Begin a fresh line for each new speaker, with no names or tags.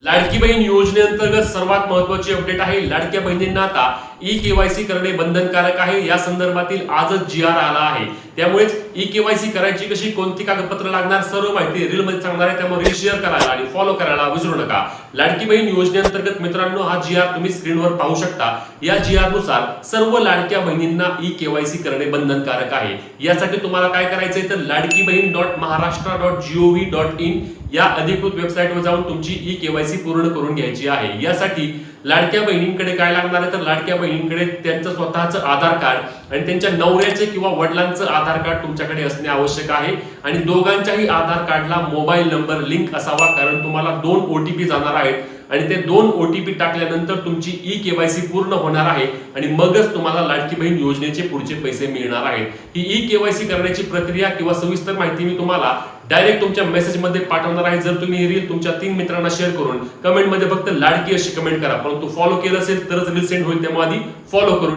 लाडकी बहीण योजनेअंतर्गत सर्वात महत्त्वाची अपडेट आहे। लाडक्या बहिणींना आता ई-केवायसी करणे बंधनकारक आहे। या संदर्भातील आजच जी-आर आला आहे। त्यामुळेच ई-केवायसी करायची कशी, कोणती कागदपत्र लागणार, सर्व माहिती रील मध्ये सांगणार आहे। त्यामुळे रील शेअर करायला आणि फॉलो करायला विसरू नका। लाडकी बहीण योजनेअंतर्गत मित्रांनो हा जी-आर तुम्ही स्क्रीनवर पाहू शकता। या जी-आर नुसार सर्व लाडक्या बहिणींना ई-केवायसी करणे बंधनकारक आहे। यासाठी तुम्हाला काय करायचंय तर ladkibaheen.maharashtra.gov.in या अधिकृत वेबसाईटवर जाऊन तुमची ई-केवायसी पूर्ण करून घ्यायची आहे। यासाठी लाडक्या बहिणींकडे काय लागणार आहे तर लाडक्या बहिणींकडे त्यांचं स्वतःचं आधार कार्ड आणि त्यांच्या नवऱ्याचे किंवा वडिलांचं आधार कार्ड तुमच्याकडे असणे आवश्यक आहे। आणि दोघांच्याही आधार कार्डला मोबाईल नंबर लिंक असावा, कारण तुम्हाला 2 OTP जाणार आहेत आणि ते 2 OTP टाकल्यानंतर तुमची ई-केवायसी पूर्ण होणार आहे आणि मगच तुम्हाला लाडकी बहीण योजनेचे पुढचे पैसे मिळणार आहेत। ही ई-केवायसी करण्याची प्रक्रिया किंवा सविस्तर माहिती मी तुम्हाला डायरेक्ट तुमच्या मेसेजमध्ये पाठवणार आहे। जर तुम्ही ही रील तुमच्या 3 मित्रांना शेअर करून कमेंटमध्ये फक्त लाडकी अशी कमेंट करा, परंतु फॉलो केलं असेल तरच रील सेंड होईल, त्यामुळे आधी फॉलो करून